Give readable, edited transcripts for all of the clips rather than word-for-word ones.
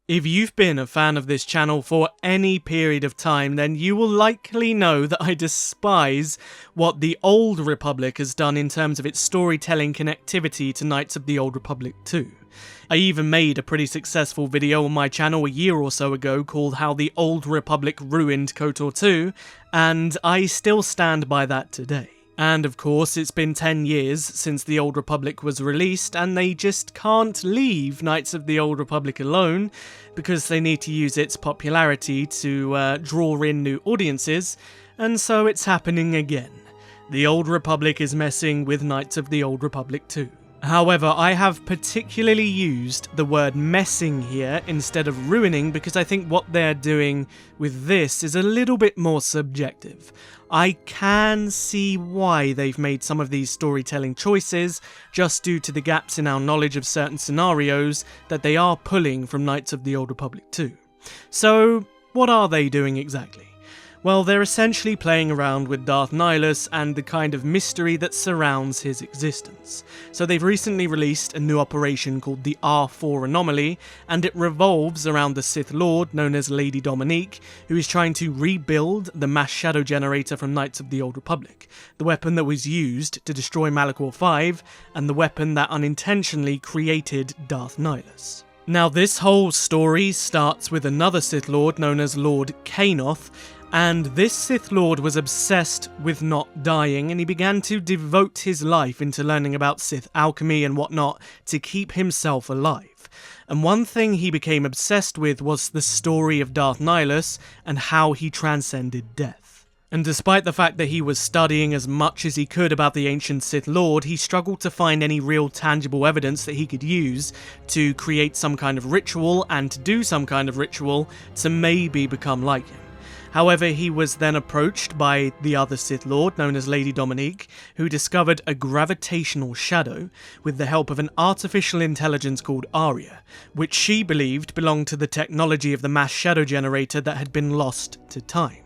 If you've been a fan of this channel for any period of time, then you will likely know that I despise what the Old Republic has done in terms of its storytelling connectivity to Knights of the Old Republic 2. I even made a pretty successful video on my channel a year or so ago called How the Old Republic Ruined KOTOR 2, and I still stand by that today. And of course, it's been 10 years since the Old Republic was released, and they just can't leave Knights of the Old Republic alone, because they need to use its popularity to draw in new audiences, and so it's happening again. The Old Republic is messing with Knights of the Old Republic 2. However, I have particularly used the word messing here instead of ruining because I think what they're doing with this is a little bit more subjective. I can see why they've made some of these storytelling choices, just due to the gaps in our knowledge of certain scenarios that they are pulling from Knights of the Old Republic 2. So, what are they doing exactly? Well, they're essentially playing around with Darth Nihilus and the kind of mystery that surrounds his existence. So they've recently released a new operation called the R4 Anomaly, and it revolves around the Sith Lord known as Lady Dominique, who is trying to rebuild the mass shadow generator from Knights of the Old Republic, the weapon that was used to destroy Malachor 5, and the weapon that unintentionally created Darth Nihilus. Now this whole story starts with another Sith Lord known as Lord Kanoth, and this Sith Lord was obsessed with not dying, and he began to devote his life into learning about Sith alchemy and whatnot to keep himself alive. And one thing he became obsessed with was the story of Darth Nihilus and how he transcended death. And despite the fact that he was studying as much as he could about the ancient Sith Lord, he struggled to find any real tangible evidence that he could use to create some kind of ritual and to do some kind of ritual to maybe become like him. However, he was then approached by the other Sith Lord, known as Lady Dominique, who discovered a gravitational shadow with the help of an artificial intelligence called Aria, which she believed belonged to the technology of the mass shadow generator that had been lost to time.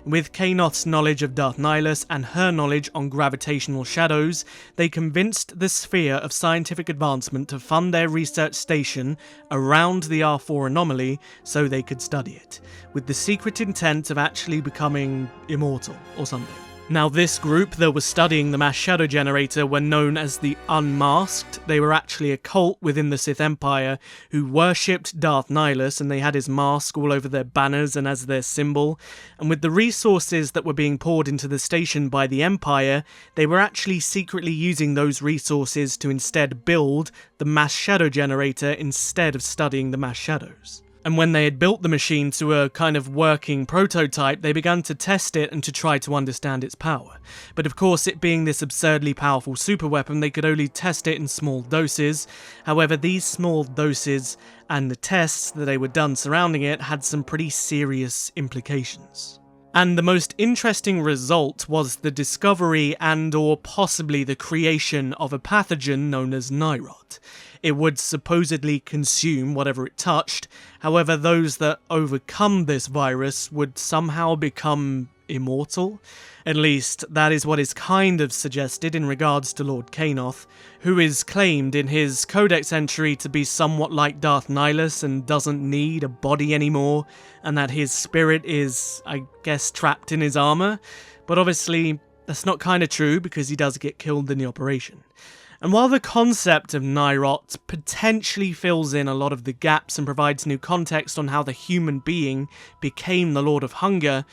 With Kanoth's knowledge of Darth Nihilus and her knowledge on gravitational shadows, they convinced the Sphere of Scientific Advancement to fund their research station around the R4 Anomaly so they could study it, with the secret intent of actually becoming immortal or something. Now this group that was studying the mass shadow generator were known as the Unmasked. They were actually a cult within the Sith Empire who worshipped Darth Nihilus, and they had his mask all over their banners and as their symbol. And with the resources that were being poured into the station by the Empire, they were actually secretly using those resources to instead build the mass shadow generator instead of studying the mass shadows. And when they had built the machine to a kind of working prototype, they began to test it and to try to understand its power. But of course, it being this absurdly powerful super weapon, they could only test it in small doses. However, these small doses and the tests that they were done surrounding it had some pretty serious implications. And the most interesting result was the discovery and or possibly the creation of a pathogen known as Nihrot. It would supposedly consume whatever it touched, however those that overcome this virus would somehow become immortal. At least, that is what is kind of suggested in regards to Lord Kanoth, who is claimed in his codex entry to be somewhat like Darth Nihilus and doesn't need a body anymore, and that his spirit is, I guess, trapped in his armor. But obviously, that's not kind of true because he does get killed in the operation. And while the concept of Nihrot potentially fills in a lot of the gaps and provides new context on how the human being became the Lord of Hunger,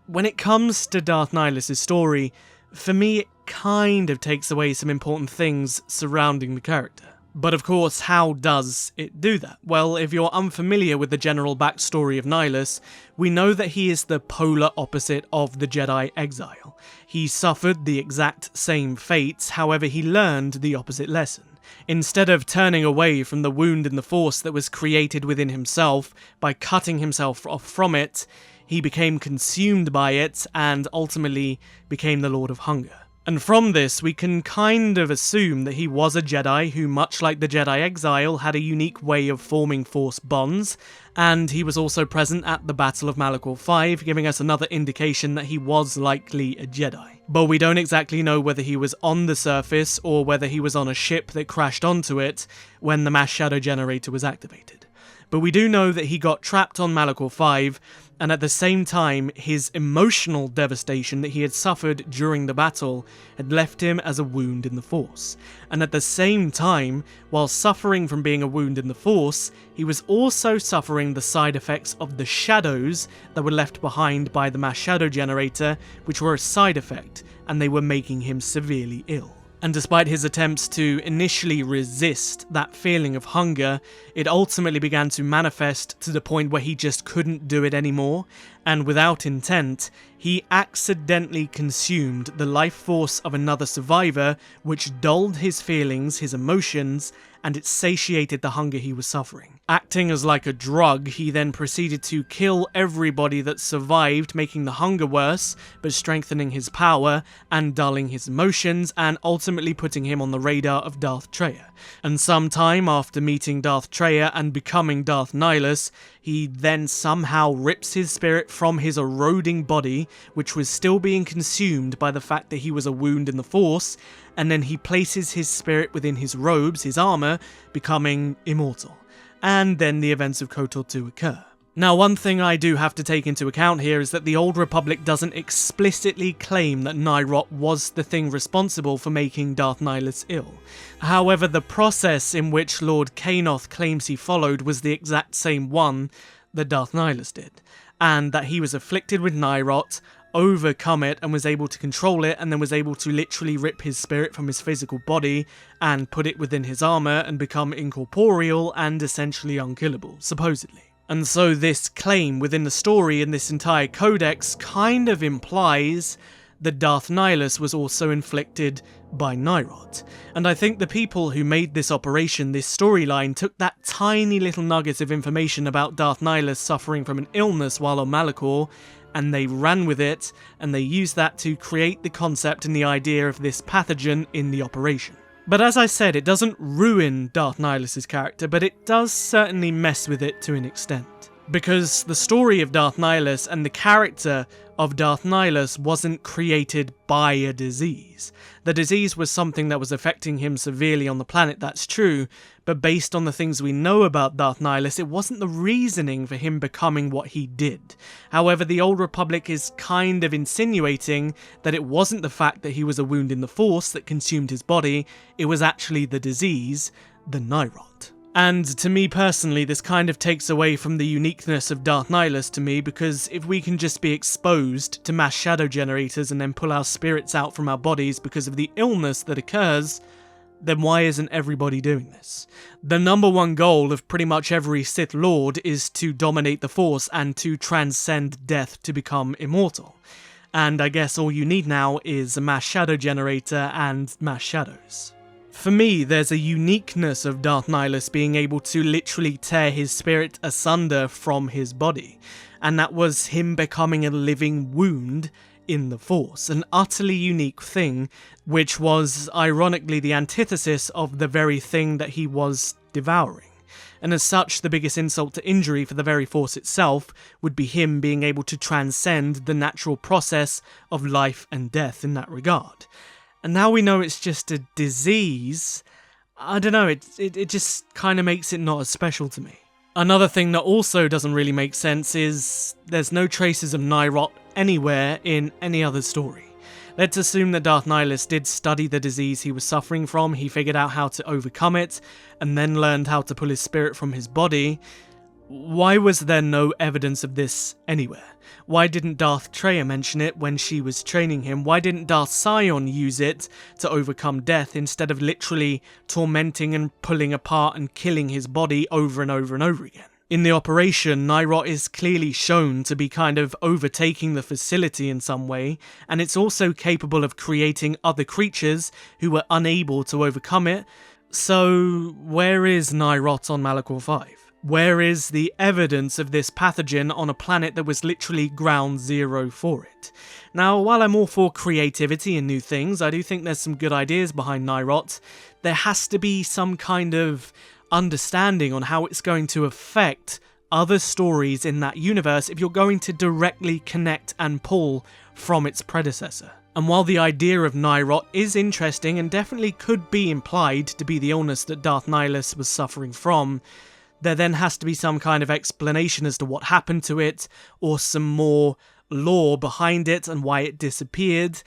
when it comes to Darth Nihilus' story, for me it kind of takes away some important things surrounding the character. But of course, how does it do that? Well, if you're unfamiliar with the general backstory of Nihilus, we know that he is the polar opposite of the Jedi exile. He suffered the exact same fates, however he learned the opposite lesson. Instead of turning away from the wound in the Force that was created within himself by cutting himself off from it, he became consumed by it and ultimately became the Lord of Hunger. And from this, we can kind of assume that he was a Jedi who, much like the Jedi exile, had a unique way of forming Force bonds, and he was also present at the Battle of Malachor 5, giving us another indication that he was likely a Jedi. But we don't exactly know whether he was on the surface or whether he was on a ship that crashed onto it when the mass shadow generator was activated. But we do know that he got trapped on Malachor 5, and at the same time, his emotional devastation that he had suffered during the battle had left him as a wound in the Force. And at the same time, while suffering from being a wound in the Force, he was also suffering the side effects of the shadows that were left behind by the mass shadow generator, which were a side effect, and they were making him severely ill. And despite his attempts to initially resist that feeling of hunger, it ultimately began to manifest to the point where he just couldn't do it anymore, and without intent, he accidentally consumed the life force of another survivor, which dulled his feelings, his emotions, and it satiated the hunger he was suffering. Acting as like a drug, he then proceeded to kill everybody that survived, making the hunger worse, but strengthening his power and dulling his emotions, and ultimately putting him on the radar of Darth Treya. And sometime after meeting Darth Treya and becoming Darth Nihilus, he then somehow rips his spirit from his eroding body, which was still being consumed by the fact that he was a wound in the Force, and then he places his spirit within his robes, his armor, becoming immortal. And then the events of KOTOR 2 occur. Now, one thing I do have to take into account here is that the Old Republic doesn't explicitly claim that Nihrot was the thing responsible for making Darth Nihilus ill. However, the process in which Lord Kanoth claims he followed was the exact same one that Darth Nihilus did, and that he was afflicted with Nihrot, overcome it, and was able to control it, and then was able to literally rip his spirit from his physical body and put it within his armor and become incorporeal and essentially unkillable, supposedly. And so this claim within the story in this entire codex kind of implies that Darth Nihilus was also inflicted by Nihrot. And I think the people who made this operation, this storyline, took that tiny little nugget of information about Darth Nihilus suffering from an illness while on Malachor, and they ran with it, and they used that to create the concept and the idea of this pathogen in the operation. But as I said, it doesn't ruin Darth Nihilus' character, but it does certainly mess with it to an extent. Because the story of Darth Nihilus and the character of Darth Nihilus wasn't created by a disease. The disease was something that was affecting him severely on the planet, that's true, but based on the things we know about Darth Nihilus, it wasn't the reasoning for him becoming what he did. However, the Old Republic is kind of insinuating that it wasn't the fact that he was a wound in the Force that consumed his body, it was actually the disease, the Nihrot. And to me personally, this kind of takes away from the uniqueness of Darth Nihilus to me, because if we can just be exposed to mass shadow generators and then pull our spirits out from our bodies because of the illness that occurs, then why isn't everybody doing this? The number one goal of pretty much every Sith Lord is to dominate the Force and to transcend death to become immortal. And I guess all you need now is a mass shadow generator and mass shadows. For me, there's a uniqueness of Darth Nihilus being able to literally tear his spirit asunder from his body, and that was him becoming a living wound in the Force, an utterly unique thing, which was ironically the antithesis of the very thing that he was devouring. And as such, the biggest insult to injury for the very Force itself would be him being able to transcend the natural process of life and death in that regard. And now we know it's just a disease, I don't know, it just kind of makes it not as special to me. Another thing that also doesn't really make sense is there's no traces of Nihrot anywhere in any other story. Let's assume that Darth Nihilus did study the disease he was suffering from, he figured out how to overcome it, and then learned how to pull his spirit from his body. Why was there no evidence of this anywhere? Why didn't Darth Treya mention it when she was training him? Why didn't Darth Sion use it to overcome death instead of literally tormenting and pulling apart and killing his body over and over and over again? In the operation, Nihrot is clearly shown to be kind of overtaking the facility in some way, and it's also capable of creating other creatures who were unable to overcome it. So where is Nihrot on Malachor 5? Where is the evidence of this pathogen on a planet that was literally ground zero for it? Now, while I'm all for creativity and new things, I do think there's some good ideas behind Nihrot. There has to be some kind of understanding on how it's going to affect other stories in that universe if you're going to directly connect and pull from its predecessor. And while the idea of Nihrot is interesting and definitely could be implied to be the illness that Darth Nihilus was suffering from, there then has to be some kind of explanation as to what happened to it, or some more lore behind it and why it disappeared,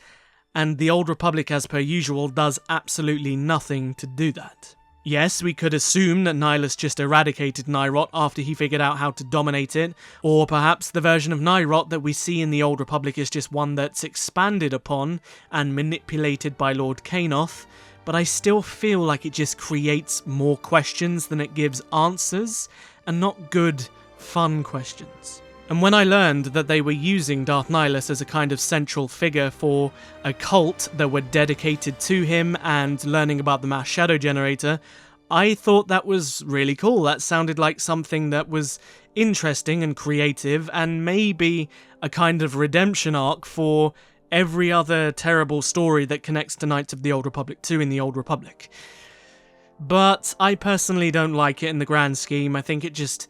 and the Old Republic, as per usual, does absolutely nothing to do that. Yes, we could assume that Nihilus just eradicated Nihrot after he figured out how to dominate it, or perhaps the version of Nihrot that we see in the Old Republic is just one that's expanded upon and manipulated by Lord Kanoth, but I still feel like it just creates more questions than it gives answers, and not good, fun questions. And when I learned that they were using Darth Nihilus as a kind of central figure for a cult that were dedicated to him and learning about the mass shadow generator, I thought that was really cool. That sounded like something that was interesting and creative, and maybe a kind of redemption arc for every other terrible story that connects to Knights of the Old Republic 2 in the Old Republic. But I personally don't like it in the grand scheme. I think it just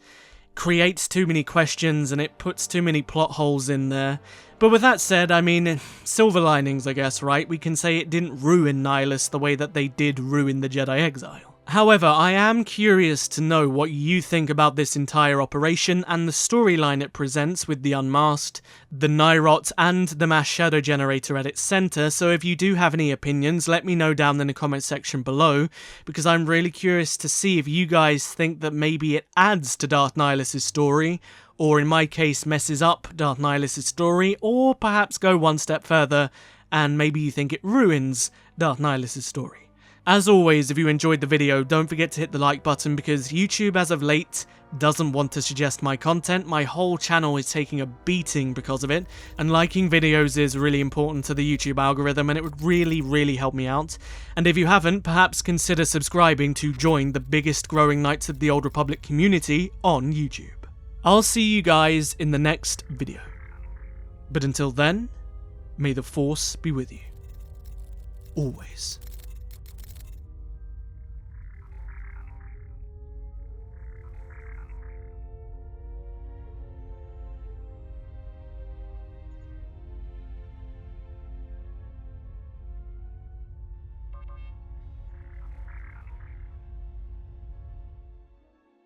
creates too many questions and it puts too many plot holes in there. But with that said, I mean, silver linings, I guess, right? We can say it didn't ruin Nihilus the way that they did ruin the Jedi Exile. However, I am curious to know what you think about this entire operation and the storyline it presents with the Unmasked, the Nihrot, and the mass shadow generator at its centre, so if you do have any opinions, let me know down in the comment section below, because I'm really curious to see if you guys think that maybe it adds to Darth Nihilus' story, or in my case messes up Darth Nihilus' story, or perhaps go one step further and maybe you think it ruins Darth Nihilus' story. As always, if you enjoyed the video, don't forget to hit the like button, because YouTube as of late doesn't want to suggest my content. My whole channel is taking a beating because of it, and liking videos is really important to the YouTube algorithm, and it would really help me out. And if you haven't, perhaps consider subscribing to join the biggest growing Knights of the Old Republic community on YouTube. I'll see you guys in the next video. But until then, may the Force be with you. Always.